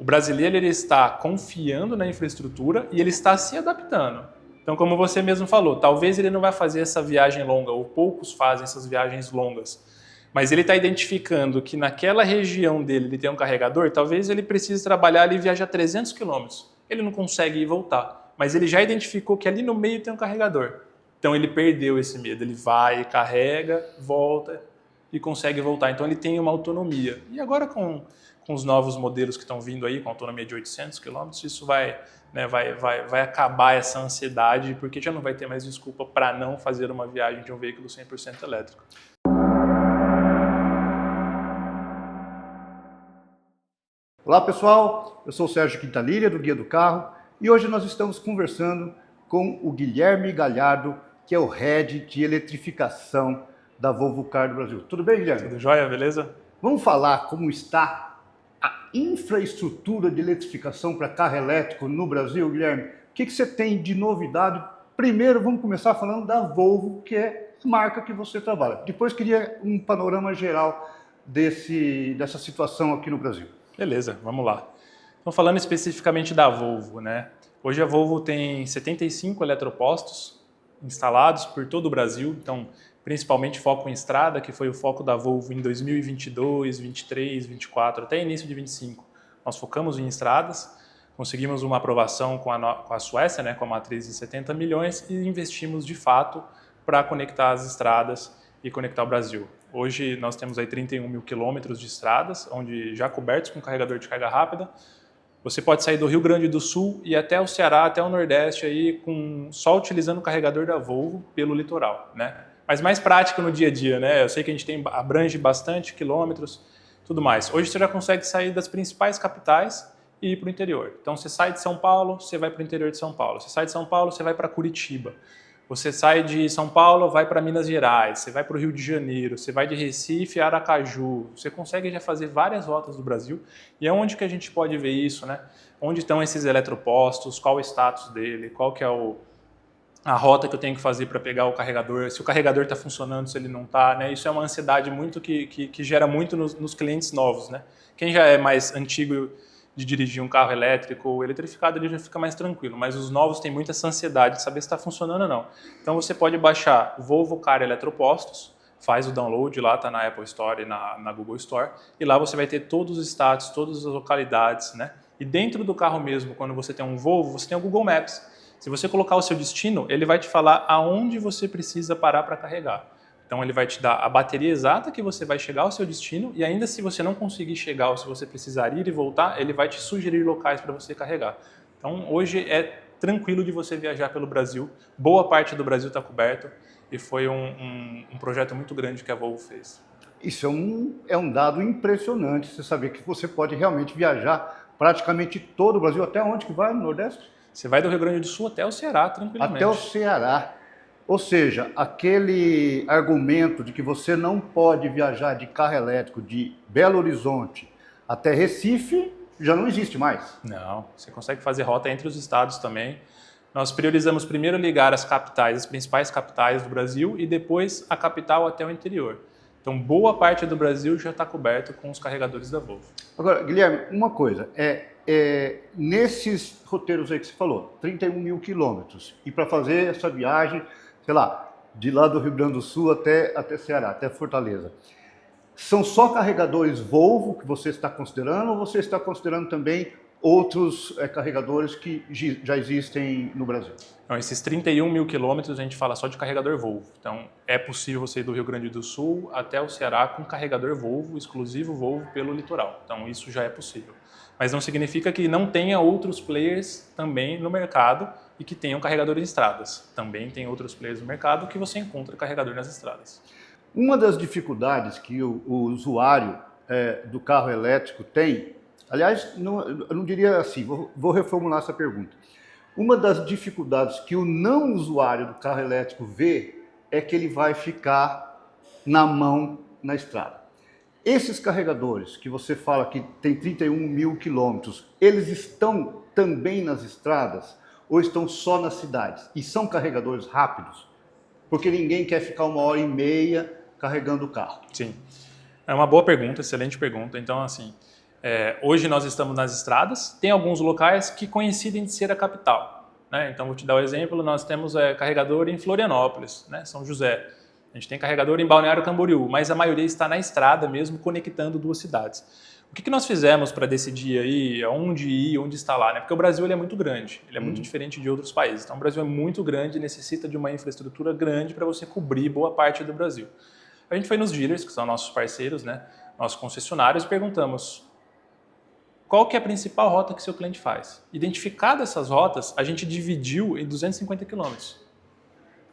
O brasileiro ele está confiando na infraestrutura e ele está se adaptando. Então, como você mesmo falou, talvez ele não vai fazer essa viagem longa, ou poucos fazem essas viagens longas, mas ele está identificando que naquela região dele ele tem um carregador, talvez ele precise trabalhar ali e viajar 300 quilômetros. Ele não consegue ir e voltar, mas ele já identificou que ali no meio tem um carregador. Então ele perdeu esse medo, ele vai, carrega, volta e consegue voltar. Então ele tem uma autonomia. E agora com os novos modelos que estão vindo aí, com autonomia de 800 quilômetros, isso vai acabar essa ansiedade, porque já não vai ter mais desculpa para não fazer uma viagem de um veículo 100% elétrico. Olá pessoal, eu sou o Sérgio Quintanilha do Guia do Carro e hoje nós estamos conversando com o Guilherme Galhardo, que é o Head de Eletrificação da Volvo Car do Brasil. Tudo bem, Guilherme? Tudo jóia, beleza? Vamos falar como está a infraestrutura de eletrificação para carro elétrico no Brasil, Guilherme? O que você tem de novidade? Primeiro vamos começar falando da Volvo, que é a marca que você trabalha. Depois queria um panorama geral dessa situação aqui no Brasil. Beleza, vamos lá. Então, falando especificamente da Volvo, né? Hoje a Volvo tem 75 eletropostos instalados por todo o Brasil, então principalmente foco em estrada, que foi o foco da Volvo em 2022, 23, 24, até início de 25. Nós focamos em estradas, conseguimos uma aprovação com a Suécia, né, com a matriz de 70 milhões e investimos de fato para conectar as estradas e conectar o Brasil. Hoje nós temos aí 31 mil quilômetros de estradas, onde já cobertos com carregador de carga rápida. Você pode sair do Rio Grande do Sul e até o Ceará, até o Nordeste, aí, só utilizando o carregador da Volvo pelo litoral, né? Mas mais prático no dia a dia, né? Eu sei que a gente abrange bastante quilômetros, tudo mais. Hoje você já consegue sair das principais capitais e ir para o interior. Então você sai de São Paulo, você vai para o interior de São Paulo. Você sai de São Paulo, você vai para Curitiba. Você sai de São Paulo, vai para Minas Gerais, você vai para o Rio de Janeiro, você vai de Recife a Aracaju, você consegue já fazer várias rotas do Brasil. E é onde que a gente pode ver isso, né? Onde estão esses eletropostos, qual o status dele, qual que é a rota que eu tenho que fazer para pegar o carregador, se o carregador está funcionando, se ele não está, né? Isso é uma ansiedade muito que gera muito nos clientes novos, né? Quem já é mais antigo de dirigir um carro elétrico ou eletrificado, ele já fica mais tranquilo, mas os novos têm muita essa ansiedade de saber se está funcionando ou não. Então você pode baixar o Volvo Car Eletropostos, faz o download, lá está na Apple Store e na Google Store, e lá você vai ter todos os status, todas as localidades, né? E dentro do carro mesmo, quando você tem um Volvo, você tem o Google Maps. Se você colocar o seu destino, ele vai te falar aonde você precisa parar para carregar. Então ele vai te dar a bateria exata que você vai chegar ao seu destino e ainda se você não conseguir chegar ou se você precisar ir e voltar, ele vai te sugerir locais para você carregar. Então hoje é tranquilo de você viajar pelo Brasil, boa parte do Brasil está coberto e foi um projeto muito grande que a Volvo fez. Isso é um dado impressionante, você saber que você pode realmente viajar praticamente todo o Brasil, até onde que vai no Nordeste? Você vai do Rio Grande do Sul até o Ceará, tranquilamente. Até o Ceará. Ou seja, aquele argumento de que você não pode viajar de carro elétrico de Belo Horizonte até Recife já não existe mais. Não, você consegue fazer rota entre os estados também. Nós priorizamos primeiro ligar as capitais, as principais capitais do Brasil e depois a capital até o interior. Então, boa parte do Brasil já está coberto com os carregadores da Volvo. Agora, Guilherme, uma coisa, nesses roteiros aí que você falou, 31 mil quilômetros, e para fazer essa viagem, sei lá, de lá do Rio Grande do Sul até Ceará, até Fortaleza, são só carregadores Volvo que você está considerando ou você está considerando também outros carregadores que já existem no Brasil? Então, esses 31 mil quilômetros a gente fala só de carregador Volvo. Então, é possível você ir do Rio Grande do Sul até o Ceará com carregador Volvo, exclusivo Volvo pelo litoral. Então, isso já é possível. Mas não significa que não tenha outros players também no mercado e que tenham carregador em estradas. Também tem outros players no mercado que você encontra carregador nas estradas. Uma das dificuldades que o usuário do carro elétrico tem, aliás, eu não diria assim, vou reformular essa pergunta. Uma das dificuldades que o não usuário do carro elétrico vê é que ele vai ficar na mão na estrada. Esses carregadores que você fala que tem 31 mil quilômetros, eles estão também nas estradas ou estão só nas cidades? E são carregadores rápidos? Porque ninguém quer ficar 1h30 carregando o carro. Sim, é uma boa pergunta, excelente pergunta. Então, assim, Hoje nós estamos nas estradas, tem alguns locais que coincidem de ser a capital, né? Então vou te dar um exemplo, nós temos carregador em Florianópolis, né? São José. A gente tem carregador em Balneário Camboriú, mas a maioria está na estrada mesmo, conectando duas cidades. O que nós fizemos para decidir aí onde ir, onde instalar, né? Porque o Brasil ele é muito grande, ele é muito diferente de outros países. Então o Brasil é muito grande e necessita de uma infraestrutura grande para você cobrir boa parte do Brasil. A gente foi nos dealers, que são nossos parceiros, né? Nossos concessionários, e perguntamos qual que é a principal rota que seu cliente faz. Identificadas essas rotas, a gente dividiu em 250 quilômetros.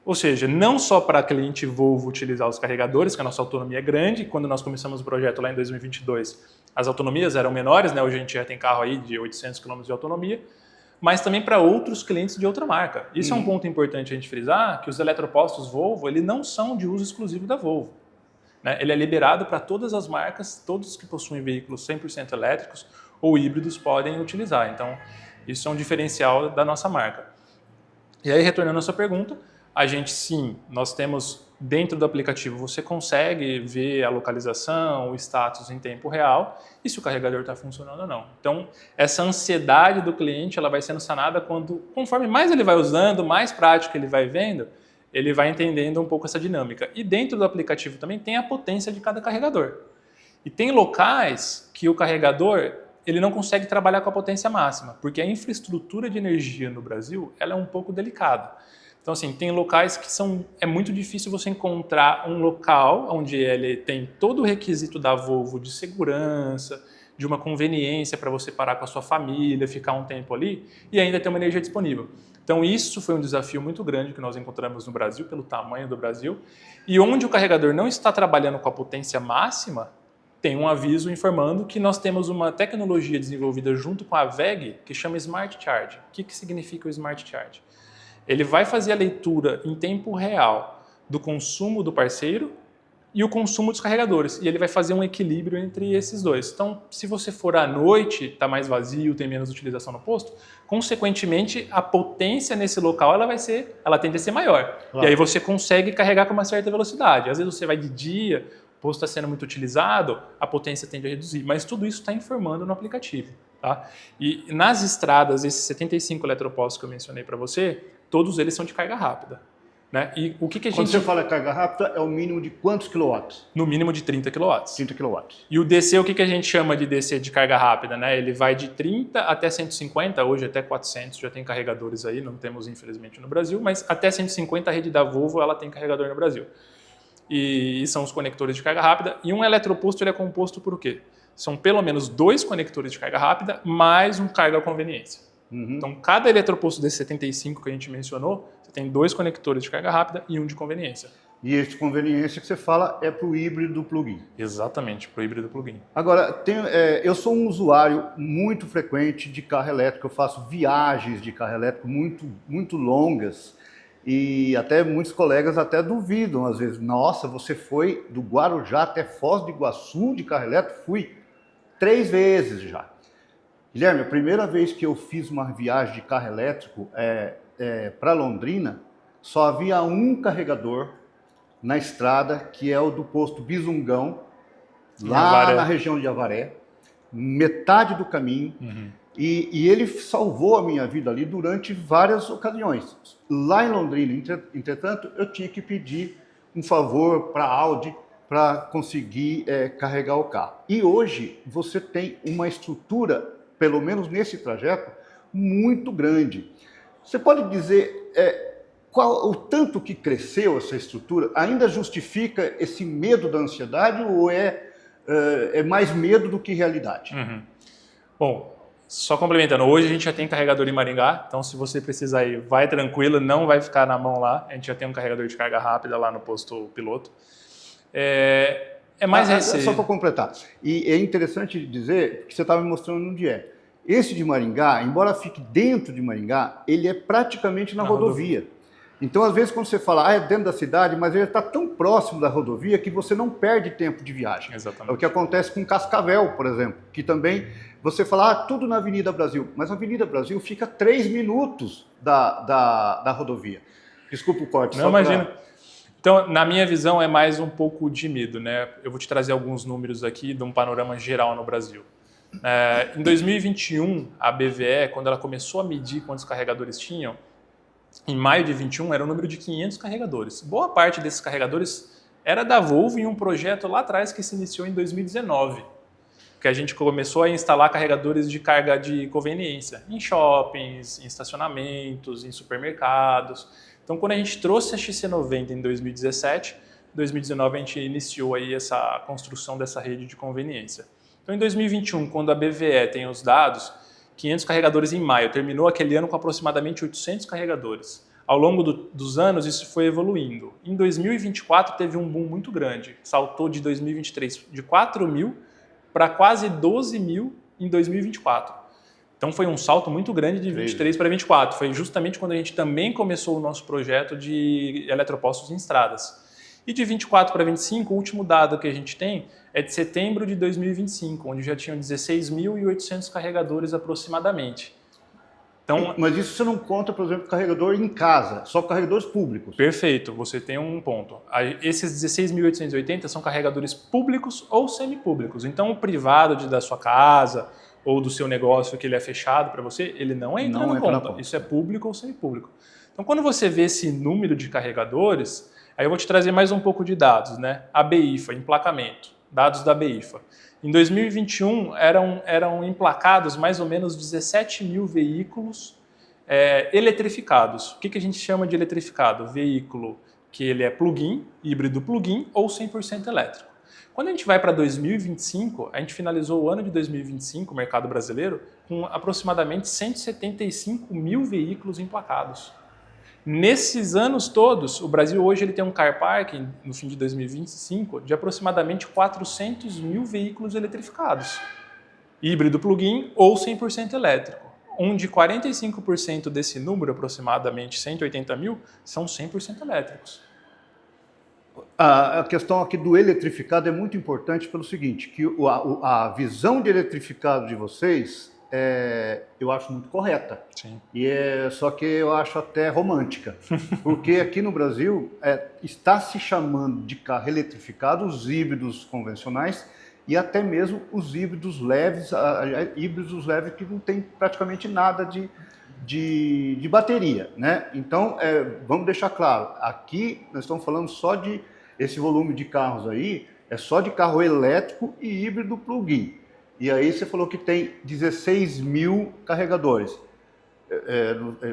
Ou seja, não só para cliente Volvo utilizar os carregadores, que a nossa autonomia é grande. Quando nós começamos o projeto lá em 2022, as autonomias eram menores, né? Hoje a gente já tem carro aí de 800 km de autonomia, mas também para outros clientes de outra marca. Isso é um ponto importante a gente frisar, que os eletropostos Volvo eles não são de uso exclusivo da Volvo, né? Ele é liberado para todas as marcas, todos que possuem veículos 100% elétricos ou híbridos podem utilizar. Então, isso é um diferencial da nossa marca. E aí, retornando à sua pergunta, a gente sim, nós temos dentro do aplicativo, você consegue ver a localização, o status em tempo real e se o carregador está funcionando ou não. Então, essa ansiedade do cliente ela vai sendo sanada conforme mais ele vai usando, mais prática ele vai vendo, ele vai entendendo um pouco essa dinâmica. E dentro do aplicativo também tem a potência de cada carregador. E tem locais que o carregador ele não consegue trabalhar com a potência máxima, porque a infraestrutura de energia no Brasil ela é um pouco delicada. Então, assim, tem locais que é muito difícil você encontrar um local onde ele tem todo o requisito da Volvo de segurança, de uma conveniência para você parar com a sua família, ficar um tempo ali e ainda ter uma energia disponível. Então, isso foi um desafio muito grande que nós encontramos no Brasil, pelo tamanho do Brasil. E onde o carregador não está trabalhando com a potência máxima, tem um aviso informando que nós temos uma tecnologia desenvolvida junto com a WEG que chama Smart Charge. O que significa o Smart Charge? Ele vai fazer a leitura em tempo real do consumo do parceiro e o consumo dos carregadores. E ele vai fazer um equilíbrio entre esses dois. Então, se você for à noite, está mais vazio, tem menos utilização no posto, consequentemente, a potência nesse local ela tende a ser maior. Claro. E aí você consegue carregar com uma certa velocidade. Às vezes você vai de dia, o posto está sendo muito utilizado, a potência tende a reduzir. Mas tudo isso está informando no aplicativo. Tá? E nas estradas, esses 75 eletropostos que eu mencionei para você, todos eles são de carga rápida. Né? E o que a gente... Quando você fala carga rápida, é o mínimo de quantos quilowatts? No mínimo de 30 quilowatts. 30 quilowatts. E o DC, o que a gente chama de DC de carga rápida? Né? Ele vai de 30 até 150, hoje até 400, já tem carregadores aí, não temos infelizmente no Brasil, mas até 150 a rede da Volvo ela tem carregador no Brasil. E são os conectores de carga rápida. E um eletroposto ele é composto por quê? São pelo menos 2 conectores de carga rápida mais um carga conveniência. Então, cada eletroposto desse 75 que a gente mencionou, você tem 2 conectores de carga rápida e um de conveniência. E esse de conveniência que você fala é para o híbrido plug-in. Exatamente, para o híbrido plug-in. Agora, eu sou um usuário muito frequente de carro elétrico, eu faço viagens de carro elétrico muito longas e até muitos colegas até duvidam às vezes. Nossa, você foi do Guarujá até Foz do Iguaçu de carro elétrico? Fui 3 vezes já. Guilherme, a primeira vez que eu fiz uma viagem de carro elétrico para Londrina, só havia um carregador na estrada, que é o do posto Bisungão, lá na região de Avaré, metade do caminho, e ele salvou a minha vida ali durante várias ocasiões. Lá em Londrina, entretanto, eu tinha que pedir um favor para a Audi para conseguir carregar o carro. E hoje você tem uma estrutura, pelo menos nesse trajeto, muito grande. Você pode dizer o tanto que cresceu essa estrutura ainda justifica esse medo da ansiedade ou é mais medo do que realidade? Bom, só complementando, hoje a gente já tem carregador em Maringá, então se você precisar ir, vai tranquilo, não vai ficar na mão lá, a gente já tem um carregador de carga rápida lá no posto piloto. É mais receio. Só para completar, e é interessante dizer que você estava me mostrando onde é. Esse de Maringá, embora fique dentro de Maringá, ele é praticamente na rodovia. Então, às vezes, quando você fala, é dentro da cidade, mas ele está tão próximo da rodovia que você não perde tempo de viagem. Exatamente. É o que acontece com Cascavel, por exemplo, que também você fala, tudo na Avenida Brasil, mas a Avenida Brasil fica 3 minutos da rodovia. Desculpa o corte. Não, imagina. Então, na minha visão, é mais um pouco de medo, né? Eu vou te trazer alguns números aqui de um panorama geral no Brasil. Em 2021, a BVE, quando ela começou a medir quantos carregadores tinham, em maio de 21 era o número de 500 carregadores. Boa parte desses carregadores era da Volvo em um projeto lá atrás que se iniciou em 2019, que a gente começou a instalar carregadores de carga de conveniência em shoppings, em estacionamentos, em supermercados. Então, quando a gente trouxe a XC90 em 2017, em 2019 a gente iniciou aí essa construção dessa rede de conveniência. Então, em 2021, quando a BVE tem os dados, 500 carregadores em maio, terminou aquele ano com aproximadamente 800 carregadores. Ao longo dos anos, isso foi evoluindo. Em 2024, teve um boom muito grande. Saltou de 2023 de 4 mil para quase 12 mil em 2024. Então, foi um salto muito grande de 23 para 24. Foi justamente quando a gente também começou o nosso projeto de eletropostos em estradas. E de 24 para 25, o último dado que a gente tem é de setembro de 2025, onde já tinham 16.800 carregadores aproximadamente. Então, mas isso você não conta, por exemplo, carregador em casa, só carregadores públicos. Perfeito, você tem um ponto. Esses 16.880 são carregadores públicos ou semipúblicos. Então, o privado da sua casa ou do seu negócio que ele é fechado para você, ele não entra na conta. Isso é público ou semipúblico. Então, quando você vê esse número de carregadores, aí eu vou te trazer mais um pouco de dados, né? A BIFA, emplacamento, dados da BIFA. Em 2021, eram emplacados mais ou menos 17 mil veículos eletrificados. O que a gente chama de eletrificado? Veículo que ele é plug-in, híbrido plug-in ou 100% elétrico. Quando a gente vai para 2025, a gente finalizou o ano de 2025, o mercado brasileiro, com aproximadamente 175 mil veículos emplacados. Nesses anos todos, o Brasil hoje ele tem um car park, no fim de 2025, de aproximadamente 400 mil veículos eletrificados. Híbrido plug-in ou 100% elétrico. Onde 45% desse número, aproximadamente 180 mil, são 100% elétricos. A questão aqui do eletrificado é muito importante pelo seguinte, que a visão de eletrificado de vocês eu acho muito correta. Sim. Só que eu acho até romântica, porque aqui no Brasil está se chamando de carro eletrificado os híbridos convencionais e até mesmo os híbridos leves que não tem praticamente nada de bateria, né? Então, vamos deixar claro, aqui nós estamos falando só de esse volume de carros aí, é só de carro elétrico e híbrido plug-in. E aí você falou que tem 16 mil carregadores.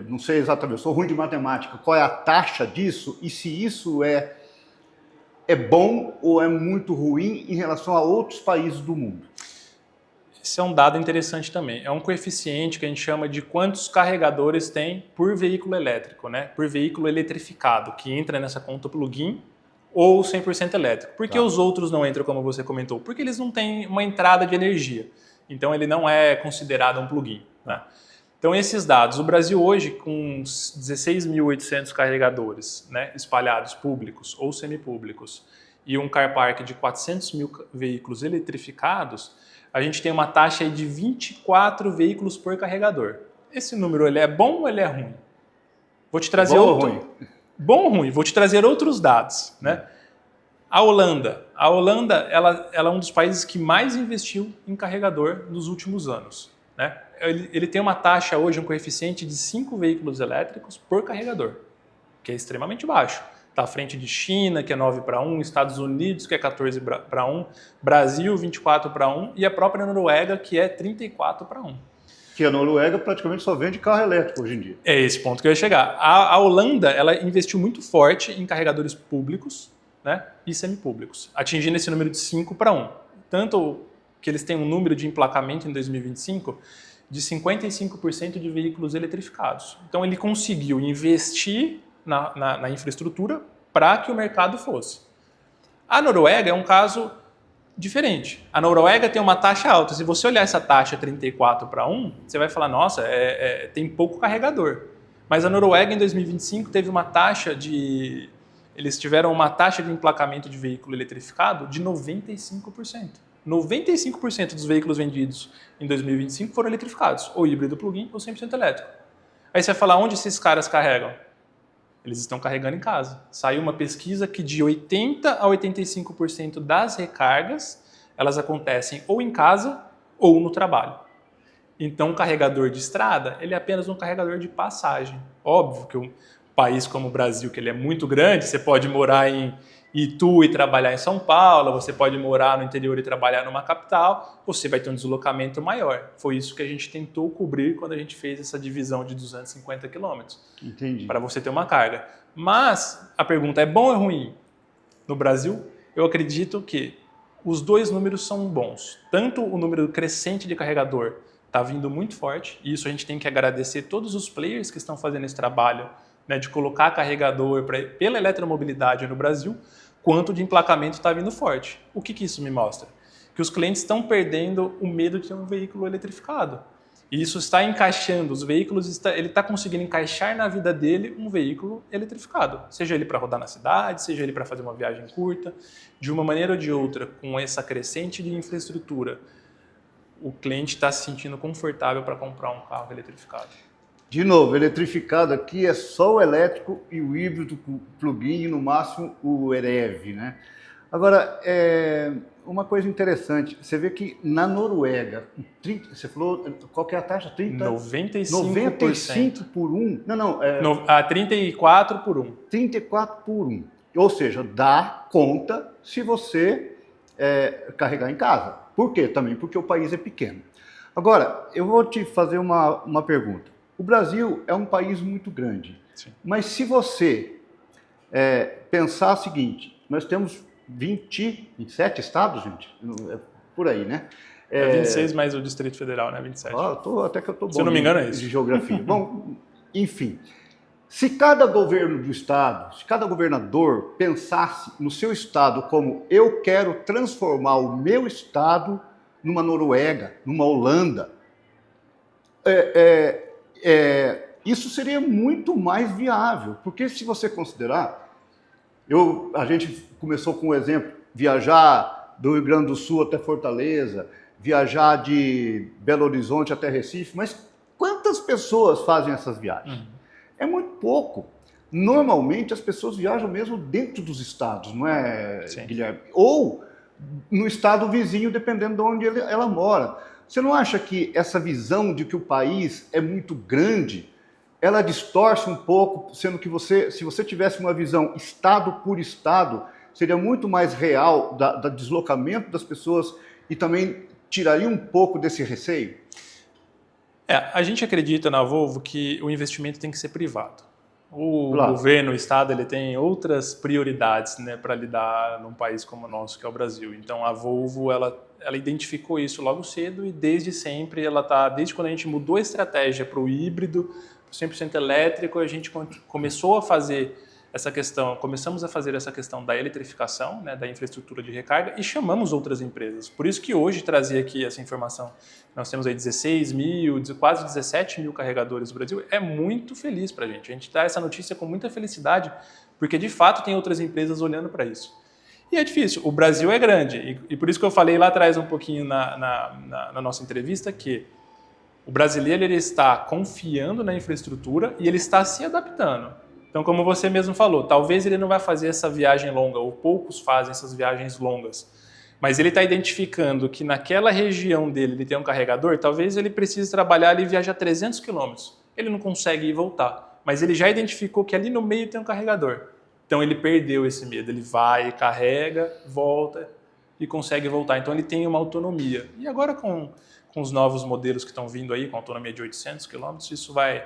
Não sei exatamente, eu sou ruim de matemática. Qual é a taxa disso? E se isso é bom ou é muito ruim em relação a outros países do mundo? Esse é um dado interessante também. É um coeficiente que a gente chama de quantos carregadores tem por veículo elétrico, né? Por veículo eletrificado, que entra nessa conta plug-in ou 100% elétrico. Por que os outros não entram, como você comentou? Porque eles não têm uma entrada de energia. Então, ele não é considerado um plug-in. Né? Então, esses dados. O Brasil hoje, com 16.800 carregadores, né, espalhados, públicos ou semipúblicos, e um car park de 400 mil veículos eletrificados, a gente tem uma taxa aí de 24 veículos por carregador. Esse número ele é bom ou ele é ruim? Vou te trazer outro... Bom ou ruim? Vou te trazer outros dados. Né? A Holanda, ela é um dos países que mais investiu em carregador nos últimos anos. Né? Ele tem uma taxa hoje, um coeficiente de 5 veículos elétricos por carregador, que é extremamente baixo. Está à frente de China, que é 9 para 1, Estados Unidos, que é 14 para 1, Brasil, 24 para 1 e a própria Noruega, que é 34 para 1. Que a Noruega praticamente só vende carro elétrico hoje em dia. É esse ponto que eu ia chegar. A Holanda ela investiu muito forte em carregadores públicos, né, e semipúblicos, atingindo esse número de 5 para 1. Tanto que eles têm um número de emplacamento em 2025 de 55% de veículos eletrificados. Então ele conseguiu investir na infraestrutura para que o mercado fosse. A Noruega é um caso diferente. A Noruega tem uma taxa alta. Se você olhar essa taxa 34 para 1, você vai falar, nossa, tem pouco carregador. Mas a Noruega, em 2025, teve uma taxa de... Eles tiveram uma taxa de emplacamento de veículo eletrificado de 95%. 95% dos veículos vendidos em 2025 foram eletrificados, ou híbrido plug-in ou 100% elétrico. Aí você vai falar, onde esses caras carregam? Eles estão carregando em casa. Saiu uma pesquisa que de 80% a 85% das recargas, elas acontecem ou em casa ou no trabalho. Então, o carregador de estrada, ele é apenas um carregador de passagem. Óbvio que um país como o Brasil, que ele é muito grande, você pode morar em Itu e trabalhar em São Paulo, você pode morar no interior e trabalhar numa capital, você vai ter um deslocamento maior. Foi isso que a gente tentou cobrir quando a gente fez essa divisão de 250 quilômetros. Entendi. Para você ter uma carga. Mas a pergunta é bom ou é ruim? No Brasil, eu acredito que os dois números são bons. Tanto o número crescente de carregador está vindo muito forte, e isso a gente tem que agradecer todos os players que estão fazendo esse trabalho, né, de colocar carregador pela eletromobilidade no Brasil, quanto de emplacamento está vindo forte. O que isso me mostra? Que os clientes estão perdendo o medo de ter um veículo eletrificado. E isso está encaixando, os veículos, ele está conseguindo encaixar na vida dele um veículo eletrificado. Seja ele para rodar na cidade, seja ele para fazer uma viagem curta. De uma maneira ou de outra, com essa crescente de infraestrutura, o cliente está se sentindo confortável para comprar um carro eletrificado. De novo, eletrificado aqui é só o elétrico e o híbrido plug-in e no máximo o EREV, né? Agora, uma coisa interessante, você vê que na Noruega, você falou, qual que é a taxa? 95%. 95 por 1? Não. 34 por 1. 34 por 1. Ou seja, dá conta se você carregar em casa. Por quê? Também porque o país é pequeno. Agora, eu vou te fazer uma pergunta. O Brasil é um país muito grande, sim, mas se você pensar o seguinte, nós temos 27 estados, gente, por aí, né? 26 mais o Distrito Federal, né? 27. Até que eu estou bom se eu não me engano, é isso. De geografia. Bom, enfim, se cada governo do estado, se cada governador pensasse no seu estado como eu quero transformar o meu estado numa Noruega, numa Holanda, isso seria muito mais viável, porque se você considerar, a gente começou com o exemplo, viajar do Rio Grande do Sul até Fortaleza, viajar de Belo Horizonte até Recife, mas quantas pessoas fazem essas viagens? É muito pouco. Normalmente as pessoas viajam mesmo dentro dos estados, não é, sim, Guilherme? Ou no estado vizinho, dependendo de onde ela mora. Você não acha que essa visão de que o país é muito grande, ela distorce um pouco, sendo que se você tivesse uma visão estado por estado, seria muito mais real do deslocamento das pessoas e também tiraria um pouco desse receio? A gente acredita na Volvo que o investimento tem que ser privado. O governo, o Estado, ele tem outras prioridades, né, para lidar num país como o nosso, que é o Brasil. Então, a Volvo, ela identificou isso logo cedo e desde sempre, desde quando a gente mudou a estratégia para o híbrido, 100% elétrico, a gente começamos a fazer essa questão da eletrificação, né, da infraestrutura de recarga e chamamos outras empresas. Por isso que hoje trazer aqui essa informação, nós temos aí 16 mil, quase 17 mil carregadores no Brasil, é muito feliz para a gente dá essa notícia com muita felicidade, porque de fato tem outras empresas olhando para isso. E é difícil, o Brasil é grande, e por isso que eu falei lá atrás um pouquinho na nossa entrevista que o brasileiro ele está confiando na infraestrutura e ele está se adaptando. Então, como você mesmo falou, talvez ele não vai fazer essa viagem longa, ou poucos fazem essas viagens longas, mas ele está identificando que naquela região dele ele tem um carregador, talvez ele precise trabalhar ali e viajar 300 quilômetros. Ele não consegue ir e voltar, mas ele já identificou que ali no meio tem um carregador. Então, ele perdeu esse medo, ele vai, carrega, volta e consegue voltar. Então, ele tem uma autonomia. E agora com os novos modelos que estão vindo aí, com autonomia de 800 quilômetros, isso vai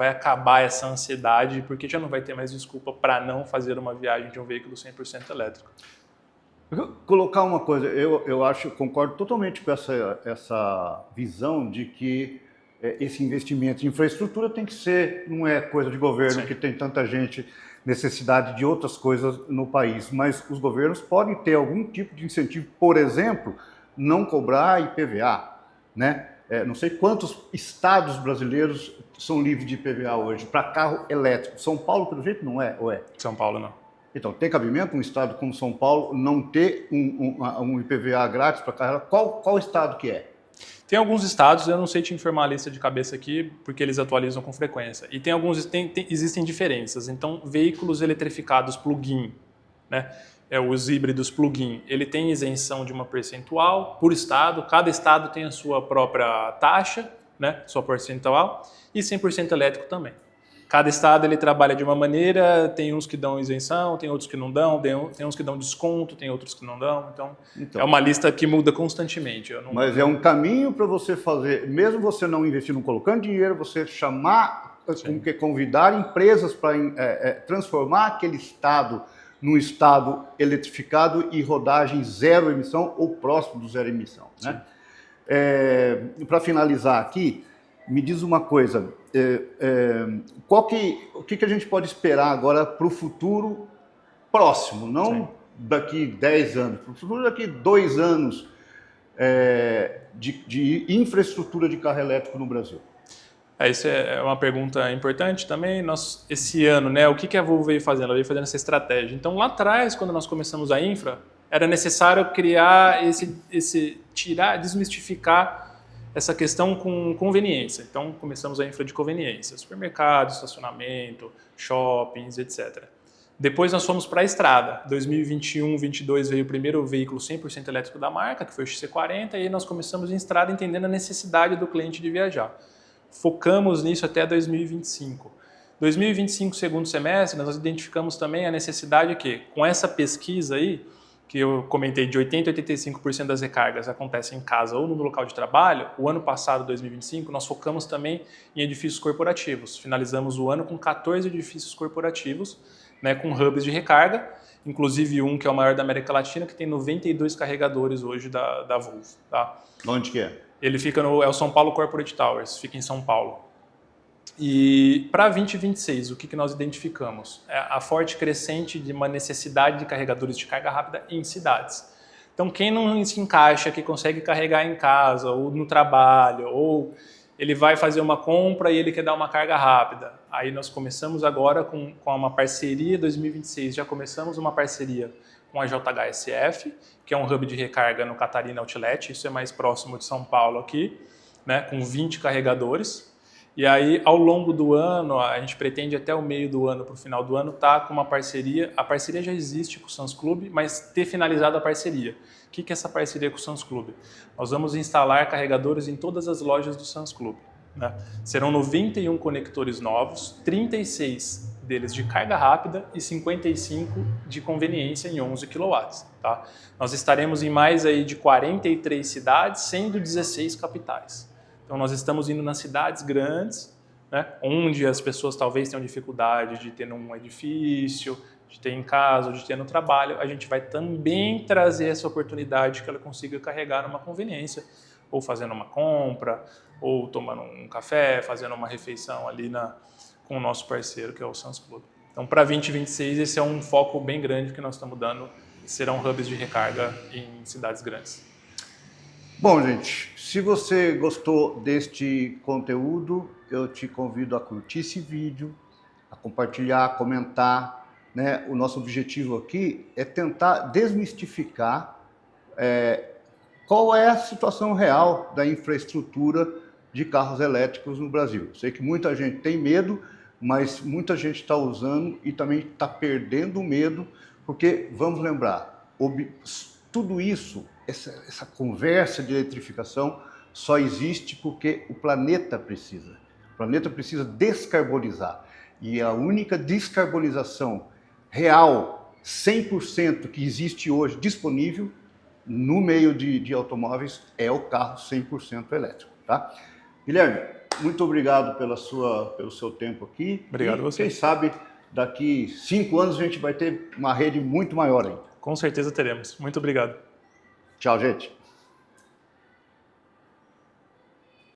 acabar essa ansiedade, porque já não vai ter mais desculpa para não fazer uma viagem de um veículo 100% elétrico. Eu vou colocar uma coisa, eu concordo totalmente com essa visão de que esse investimento em infraestrutura tem que ser, não é coisa de governo, sim, que tem tanta gente, necessidade de outras coisas no país, mas os governos podem ter algum tipo de incentivo, por exemplo, não cobrar IPVA, né? Não sei quantos estados brasileiros são livres de IPVA hoje para carro elétrico. São Paulo, pelo jeito, não é? Ou é? São Paulo, não. Então, tem cabimento um estado como São Paulo não ter um IPVA grátis para carro elétrico? Qual estado que é? Tem alguns estados, eu não sei te informar a lista de cabeça aqui, porque eles atualizam com frequência. E existem diferenças. Então, veículos eletrificados plug-in, né? os híbridos plug-in, ele tem isenção de uma percentual por estado, cada estado tem a sua própria taxa, né, sua percentual, e 100% elétrico também. Cada estado ele trabalha de uma maneira, tem uns que dão isenção, tem outros que não dão, tem uns que dão desconto, tem outros que não dão, então é uma lista que muda constantemente. Mas é um caminho para você fazer, mesmo você não investindo, colocando dinheiro, você chamar, convidar empresas para transformar aquele estado num estado eletrificado e rodagem zero emissão ou próximo do zero emissão. Né? Para finalizar aqui, me diz uma coisa, o que a gente pode esperar agora para o futuro próximo, não daqui 10 anos, para o futuro daqui 2 anos de infraestrutura de carro elétrico no Brasil? Essa é uma pergunta importante também. Esse ano, né, o que a Volvo veio fazendo? Ela veio fazendo essa estratégia. Então, lá atrás, quando nós começamos a infra, era necessário criar desmistificar essa questão com conveniência. Então, começamos a infra de conveniência, supermercado, estacionamento, shoppings, etc. Depois nós fomos para a estrada. 2021, 2022 veio o primeiro veículo 100% elétrico da marca, que foi o XC40, e aí nós começamos em estrada entendendo a necessidade do cliente de viajar. Focamos nisso até 2025. 2025, segundo semestre, nós identificamos também a necessidade que, com essa pesquisa aí, que eu comentei de 80% a 85% das recargas acontecem em casa ou no local de trabalho, o ano passado, 2025, nós focamos também em edifícios corporativos. Finalizamos o ano com 14 edifícios corporativos, né, com hubs de recarga, inclusive um que é o maior da América Latina, que tem 92 carregadores hoje da Volvo. Tá? Onde que é? Ele fica é o São Paulo Corporate Towers, fica em São Paulo. E para 2026, o que nós identificamos? É a forte crescente de uma necessidade de carregadores de carga rápida em cidades. Então, quem não se encaixa, que consegue carregar em casa ou no trabalho, ou ele vai fazer uma compra e ele quer dar uma carga rápida. Aí nós começamos agora com uma parceria, 2026, já começamos uma parceria com a JHSF, que é um hub de recarga no Catarina Outlet, isso é mais próximo de São Paulo aqui, né, com 20 carregadores. E aí, ao longo do ano, a gente pretende até o meio do ano, para o final do ano, estar com uma parceria. A parceria já existe com o Sans Club, mas ter finalizado a parceria. O que é essa parceria com o Sans Club? Nós vamos instalar carregadores em todas as lojas do Sans Club. Né? Serão 91 conectores novos, 36 deles de carga rápida e 55 de conveniência em 11 kW. Tá? Nós estaremos em mais aí de 43 cidades, sendo 16 capitais. Então, nós estamos indo nas cidades grandes, né, onde as pessoas talvez tenham dificuldade de ter num edifício, de ter em casa, de ter no trabalho. A gente vai também trazer essa oportunidade que ela consiga carregar numa conveniência, ou fazendo uma compra, ou tomando um café, fazendo uma refeição ali com o nosso parceiro, que é o Sans Club. Então, para 2026, esse é um foco bem grande que nós estamos dando, serão hubs de recarga em cidades grandes. Bom, gente, se você gostou deste conteúdo, eu te convido a curtir esse vídeo, a compartilhar, comentar. Né? O nosso objetivo aqui é tentar desmistificar qual é a situação real da infraestrutura de carros elétricos no Brasil. Sei que muita gente tem medo, mas muita gente está usando e também está perdendo o medo, porque, vamos lembrar, tudo isso, essa conversa de eletrificação só existe porque o planeta precisa. O planeta precisa descarbonizar. E a única descarbonização real, 100% que existe hoje disponível no meio de automóveis é o carro 100% elétrico. Tá? Guilherme, muito obrigado pelo seu tempo aqui. Obrigado a você. Quem sabe daqui 5 anos a gente vai ter uma rede muito maior ainda. Com certeza teremos. Muito obrigado. Tchau, gente.